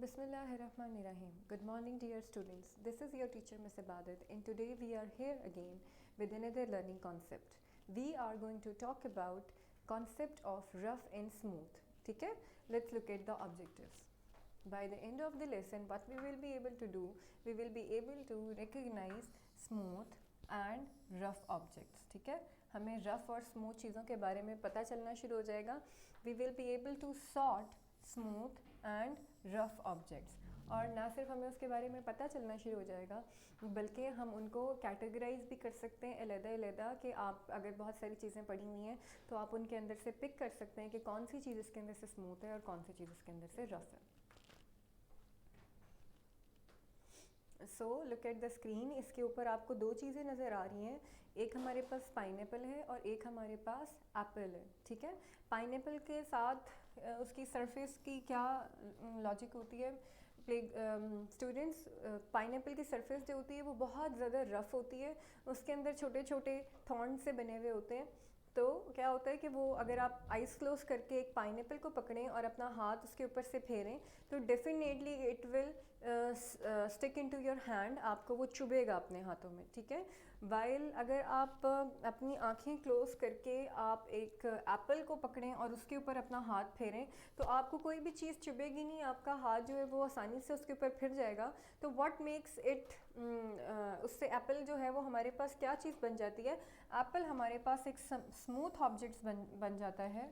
Bismillahirrahmanirrahim. Good morning, dear students. This is your teacher, Ms. Ibadat, and today we are here again with another learning concept. We are going to talk about concept of rough and smooth. Okay? Let's look at the objectives. By the end of the lesson, what we will be able to do, we will be able to recognize smooth and rough objects. ठीक है, हमें rough और smooth चीज़ों के बारे में पता चलना शुरू हो जाएगा. We will be able to sort smooth and rough objects, और ना सिर्फ हमें उसके बारे में पता चलना शुरू हो जाएगा बल्कि हम उनको कैटेगराइज भी कर सकते हैं अलग-अलग, कि आप अगर बहुत सारी चीज़ें पढ़ी हुई हैं तो आप उनके अंदर से पिक कर सकते हैं कि कौन सी चीज़ इसके अंदर से स्मूथ है और कौन सी चीज़ इसके अंदर से रफ़ है. So look at the screen. इसके ऊपर आपको दो चीज़ें नज़र आ रही हैं. एक हमारे पास पाइनएप्पल है और एक हमारे पास एप्पल है. ठीक है, पाइनएप्पल के साथ उसकी सरफेस की क्या लॉजिक होती है स्टूडेंट्स? पाइनएप्पल की सरफेस जो होती है वो बहुत ज़्यादा रफ़ होती है. उसके अंदर छोटे छोटे थॉर्न से बने हुए होते हैं. तो क्या होता है कि वो अगर आप आइज़ क्लोज करके एक पाइनएप्पल को पकड़ें और अपना हाथ उसके ऊपर से फेरें तो definitely it will stick into your hand. आपको वो चुभेगा अपने हाथों में. ठीक है, वाइल अगर आप अपनी आंखें क्लोज करके आप एक एप्पल को पकड़ें और उसके ऊपर अपना हाथ फेरें तो आपको कोई भी चीज़ चुभेगी नहीं. आपका हाथ जो है वो आसानी से उसके ऊपर फिर जाएगा. तो व्हाट मेक्स इट, उससे एप्पल जो है वो हमारे पास क्या चीज़ बन जाती है? एप्पल हमारे पास एक स्मूथ ऑब्जेक्ट्स बन जाता है,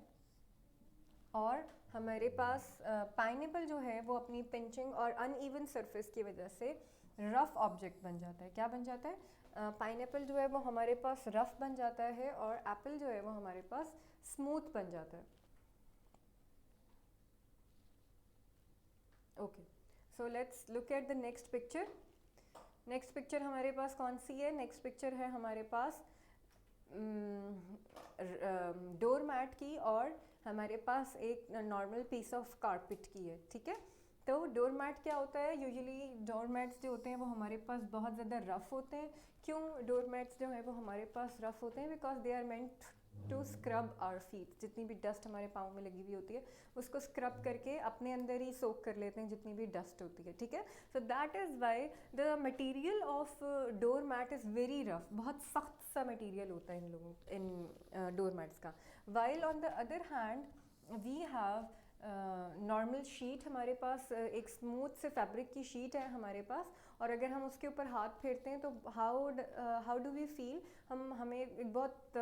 और हमारे पास पाइनएप्पल जो है वो अपनी पिंचिंग और अनइवन सरफेस की वजह से रफ़ ऑब्जेक्ट बन जाता है. क्या बन जाता है? पाइनएप्पल जो है वो हमारे पास रफ़ बन जाता है और एप्पल जो है वो हमारे पास स्मूथ बन जाता है. Okay, so let's look at the next picture. Next picture हमारे पास कौन सी है? नेक्स्ट पिक्चर है हमारे पास डोर मैट की, और हमारे पास एक नॉर्मल पीस ऑफ कारपेट की है. ठीक है, तो डोर मैट क्या होता है? यूजुअली डोर मैट्स जो होते हैं वो हमारे पास बहुत ज़्यादा रफ़ होते हैं. क्यों डोर मैट्स जो है वो हमारे पास रफ़ होते हैं? Because they are meant to scrub our feet. जितनी भी डस्ट हमारे पाँव में लगी हुई होती है उसको स्क्रब करके अपने अंदर ही सोक कर लेते हैं जितनी भी डस्ट होती है. ठीक है, so that is why the material of door mat is very rough. बहुत सख्त सा मटीरियल होता है इन डोर मैट्स का. While on the other hand we have normal sheet. हमारे पास एक स्मूथ से फैब्रिक की शीट है हमारे पास, और अगर हम उसके ऊपर हाथ फेरते हैं तो हाउ डू वी फील? हमें एक बहुत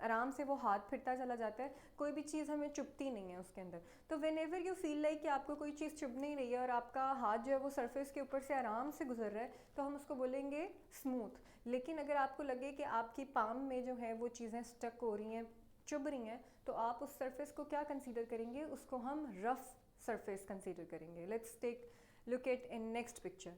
आराम से वो हाथ फिरता चला जाता है. कोई भी चीज़ हमें चुभती नहीं है उसके अंदर. तो when ever you feel like कि आपको कोई चीज़ चुभ नहीं रही है और आपका हाथ जो है वो सरफेस के ऊपर से आराम से गुजर रहा है तो हम उसको बोलेंगे स्मूथ. लेकिन अगर आपको लगे कि आपकी पाम में जो है वो चीज़ें स्टक हो रही हैं, चुभ रही हैं, तो आप उस सरफेस को क्या कंसीडर करेंगे? उसको हम रफ सरफेस कंसीडर करेंगे. Let's take look at in next picture.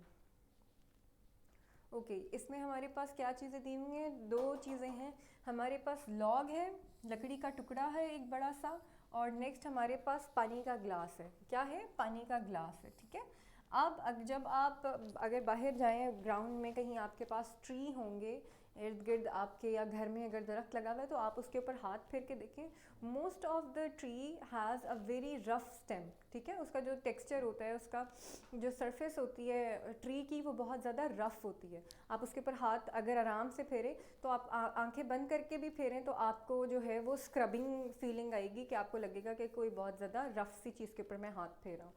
Okay, इसमें हमारे पास क्या चीज़ें दी हुई हैं? दो चीज़ें हैं. हमारे पास लॉग है, लकड़ी का टुकड़ा है एक बड़ा सा, और नेक्स्ट हमारे पास पानी का ग्लास है. क्या है? पानी का ग्लास है. ठीक है, अब जब आप अगर बाहर जाएं ग्राउंड में, कहीं आपके पास ट्री होंगे इर्द गिर्द आपके, या घर में अगर दरख्त लगा हुआ है तो आप उसके ऊपर हाथ फेर के देखें. Most of the tree has a very rough stem. ठीक है, उसका जो टेक्सचर होता है, उसका जो सरफेस होती है ट्री की, वो बहुत ज़्यादा रफ़ होती है. आप उसके ऊपर हाथ अगर आराम से फेरें तो आप आंखें बंद करके भी फेरें तो आपको जो है वो स्क्रबिंग फीलिंग आएगी, कि आपको लगेगा कि कोई बहुत ज़्यादा रफ़ सी चीज़ के ऊपर मैं हाथ फेर रहा हूँ.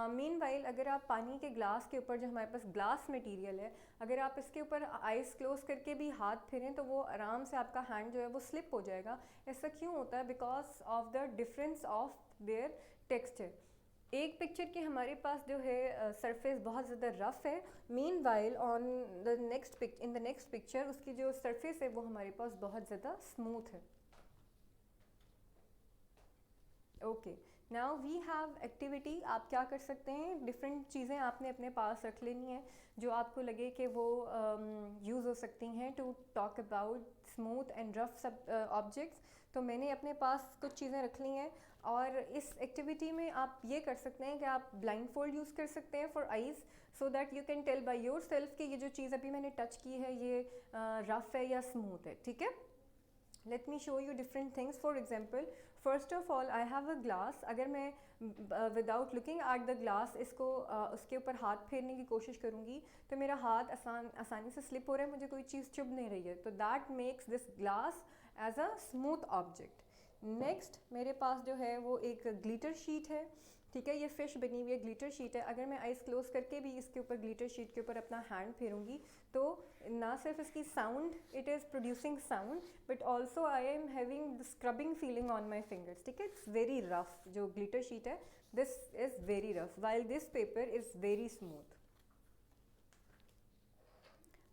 मीनवाइल अगर आप पानी के ग्लास के ऊपर, जो हमारे पास ग्लास मटेरियल है, अगर आप इसके ऊपर आइज़ क्लोज करके भी हाथ फेरें तो वो आराम से आपका हैंड जो है वो स्लिप हो जाएगा. ऐसा क्यों होता है? Because of the difference of their texture. एक पिक्चर की हमारे पास जो है सरफेस बहुत ज़्यादा रफ़ है. Meanwhile in the next picture उसकी जो सरफेस है वो हमारे पास बहुत ज़्यादा स्मूथ है. Okay, now we have activity. आप क्या कर सकते हैं? डिफरेंट चीज़ें आपने अपने पास रख लेनी है जो आपको लगे कि वो यूज़ हो सकती हैं to talk about smooth and rough सब ऑब्जेक्ट्स. तो मैंने अपने पास कुछ चीज़ें रख ली हैं, और इस एक्टिविटी में आप ये कर सकते हैं कि आप ब्लाइंड फोल्ड यूज़ कर सकते हैं for eyes, so that you can tell by yourself कि ये जो चीज़ अभी मैंने टच की है ये रफ़ है या स्मूथ है. ठीक है, let me show you different things. For example, first of all I have a glass, अगर मैं without looking at the glass इसको उसके ऊपर हाथ फेरने की कोशिश करूँगी तो मेरा हाथ आसानी से स्लिप हो रहा है, मुझे कोई चीज़ चुभ नहीं रही है, तो that makes this glass as a smooth object. Next मेरे पास जो है वो एक ग्लिटर शीट है, ठीक है, ये फ़िश बनी हुई है, ग्लिटर शीट है। अगर मैं आइज़ क्लोज करके भी इसके ऊपर ग्लिटर शीट के ऊपर अपना हैंड फेरूँगी तो ना सिर्फ इसकी sound, it is producing sound, but also I am having the scrubbing feeling on my fingers, ठीक है। इट्स वेरी रफ, जो ग्लिटर शीट है this is very rough, while this paper is very smooth.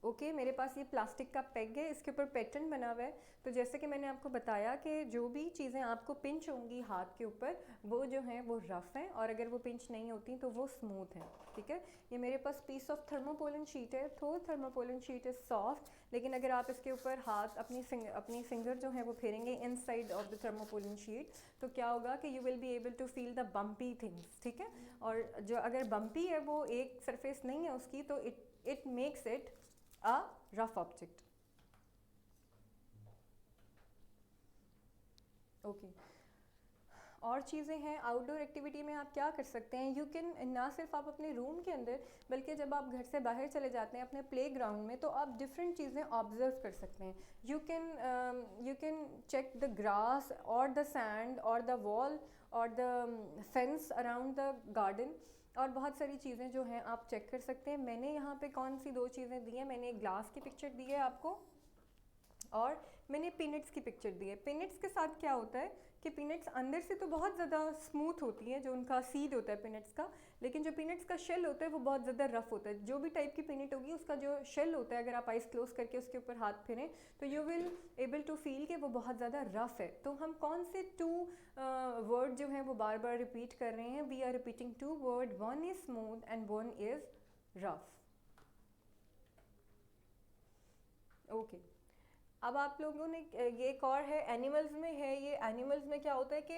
Okay मेरे पास ये plastic का peg है, इसके ऊपर पैटर्न बना हुआ है। तो जैसे कि मैंने आपको बताया कि जो भी चीज़ें आपको पिंच होंगी हाथ के ऊपर वो जो हैं वो रफ़ हैं, और अगर वो पिंच नहीं होती तो वो स्मूथ हैं, ठीक है। ये मेरे पास पीस ऑफ थर्मोपोलिन शीट है, थो थर्मोपोलिन शीट इज़ सॉफ्ट, लेकिन अगर आप इसके ऊपर हाथ अपनी फिंगर जो है वो फेरेंगे इनसाइड ऑफ द थर्मोपोलिन शीट तो क्या होगा कि you will be able to feel the bumpy things, ठीक है। और जो अगर बम्पी है वो एक सरफेस नहीं है उसकी, तो it makes it a rough object. Okay और चीज़ें हैं आउटडोर एक्टिविटी में आप क्या कर सकते हैं, यू कैन, ना सिर्फ आप अपने रूम के अंदर बल्कि जब आप घर से बाहर चले जाते हैं अपने प्ले ग्राउंड में तो आप डिफरेंट चीज़ें ऑब्जर्व कर सकते हैं। You can check the grass और द सैंड और द वॉल और the fence around the garden, और बहुत सारी चीज़ें जो हैं आप चेक कर सकते हैं। मैंने यहाँ पे कौन सी दो चीज़ें दी हैं, मैंने एक ग्लास की पिक्चर दी है आपको और मैंने पीनट्स की पिक्चर दी है। पीनट्स के साथ क्या होता है कि पीनट्स अंदर से तो बहुत ज़्यादा स्मूथ होती हैं, जो उनका सीड होता है पीनट्स का, लेकिन जो पीनट्स का शेल होता है वो बहुत ज़्यादा रफ़ होता है। जो भी टाइप की पीनट होगी उसका जो शेल होता है, अगर आप आइस क्लोज करके उसके ऊपर हाथ फेरें तो you will able to feel कि वो बहुत ज़्यादा रफ़ है। तो हम कौन से टू वर्ड जो हैं वो बार बार रिपीट कर रहे हैं, we are repeating two word, one is smooth and one is rough. Okay अब आप लोगों ने ये एक और है एनिमल्स में है, ये एनिमल्स में क्या होता है कि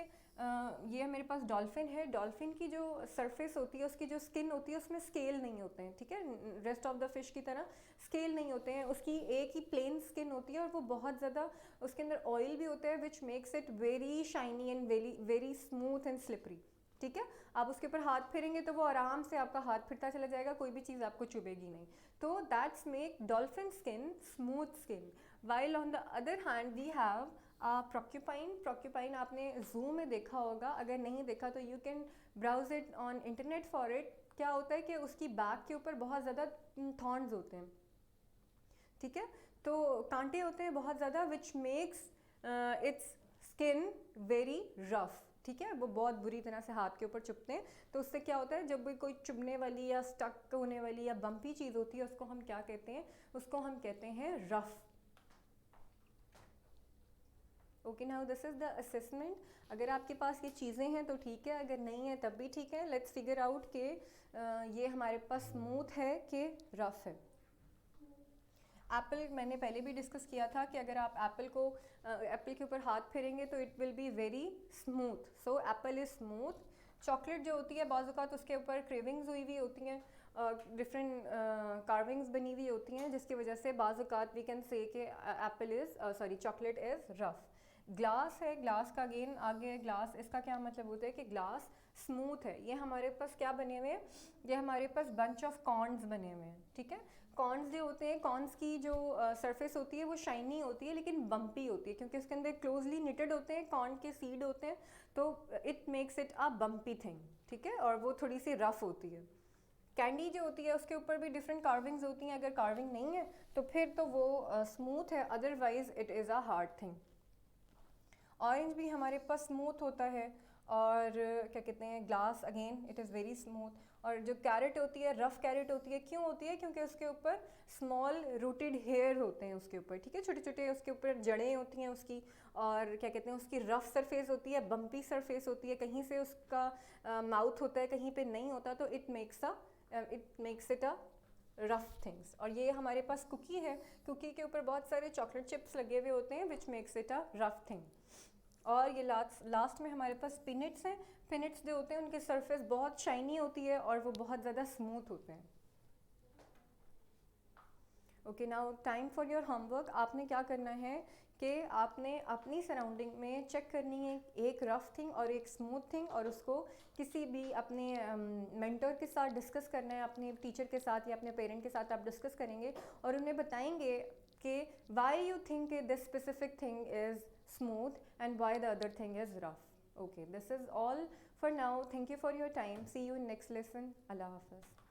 ये मेरे पास डॉल्फिन है, डॉल्फिन की जो सरफेस होती है उसकी जो स्किन होती है उसमें स्केल नहीं होते हैं, ठीक है, रेस्ट ऑफ द फिश की तरह स्केल नहीं होते हैं, उसकी एक ही प्लेन स्किन होती है और वो बहुत ज़्यादा उसके अंदर ऑयल भी होता है which makes it very shiny and very very smooth and slippery, ठीक है। आप उसके ऊपर हाथ फेरेंगे तो वो आराम से आपका हाथ फिरता चला जाएगा, कोई भी चीज़ आपको चुभेगी नहीं, तो that's make dolphin skin smooth skin. While on the other hand we have porcupine आपने जू में देखा होगा, अगर नहीं देखा तो you can browse it on internet for it. क्या होता है कि उसकी बैक के ऊपर बहुत ज़्यादा थॉर्न्स होते हैं, ठीक है, तो कांटे होते हैं बहुत ज़्यादा which makes it's skin very rough, ठीक है, वो बहुत बुरी तरह से हाथ के ऊपर चुभते हैं। तो उससे क्या होता है जब भी कोई चुभने वाली या स्टक होने वाली या बम्पी चीज़ होती है उसको हम क्या कहते हैं, उसको हम कहते हैं rough. Okay now this is the assessment. अगर आपके पास ये चीज़ें हैं तो ठीक है, अगर नहीं है तब भी ठीक है। लेट्स फिगर आउट कि ये हमारे पास स्मूथ है कि रफ है। एप्पल मैंने पहले भी डिस्कस किया था कि अगर आप एप्पल के ऊपर हाथ फेरेंगे तो it will be very smooth, so Apple is smooth. Chocolate जो होती है बाज़ औक़ात उसके ऊपर क्रेविंग्स हुई हुई होती हैं, डिफरेंट कार्विंग्स बनी हुई होती हैं जिसकी वजह से बाज़ औक़ात वी कैन से कि चॉकलेट इज़ रफ़। ग्लास है, ग्लास का अगेन आगे ग्लास, इसका क्या मतलब होता है कि ग्लास स्मूथ है। ये हमारे पास क्या बने हुए हैं, ये हमारे पास बंच ऑफ कॉर्न्स बने हुए हैं, ठीक है। कॉर्न्स जो होते हैं, कॉर्न्स की जो सरफेस होती है वो शाइनी होती है लेकिन बम्पी होती है क्योंकि उसके अंदर क्लोजली निटेड होते हैं, कॉर्न के सीड होते हैं, तो it makes it a bumpy thing, ठीक है, और वो थोड़ी सी रफ होती है। कैंडी जो होती है उसके ऊपर भी डिफरेंट कार्विंग्स होती हैं, अगर कार्विंग नहीं है तो फिर तो वो स्मूथ है, otherwise it is a hard thing. Orange भी हमारे पास स्मूथ होता है, और क्या कहते हैं glass again it is very smooth. और जो कैरेट होती है रफ़ कैरेट होती है, क्यों होती है, क्योंकि उसके ऊपर स्मॉल रूटेड हेयर होते हैं उसके ऊपर, ठीक है, छोटे छोटे उसके ऊपर जड़ें होती हैं उसकी, और क्या कहते हैं उसकी रफ़ सरफेस होती है, बम्पी सरफेस होती है, कहीं से उसका माउथ होता है कहीं पे नहीं होता, तो it makes it a rough things. और ये हमारे पास कुकी है, कुकी के ऊपर बहुत सारे चॉकलेट चिप्स लगे हुए होते हैं which makes it a rough thing. और ये लास्ट में हमारे पास पिनट्स हैं। पिनट्स जो होते हैं उनकी सरफेस बहुत शाइनी होती है और वो बहुत ज़्यादा स्मूथ होते हैं। Okay now time for your homework. आपने क्या करना है कि आपने अपनी सराउंडिंग में चेक करनी है एक रफ़ थिंग और एक स्मूथ थिंग, और उसको किसी भी अपने मेंटर के साथ डिस्कस करना है, अपने टीचर के साथ या अपने पेरेंट के साथ आप डिस्कस करेंगे और उन्हें बताएंगे कि why you think this specific thing is smooth and why the other thing is rough. Okay, this is all for now. Thank you for your time. See you in next lesson. Allah Hafiz.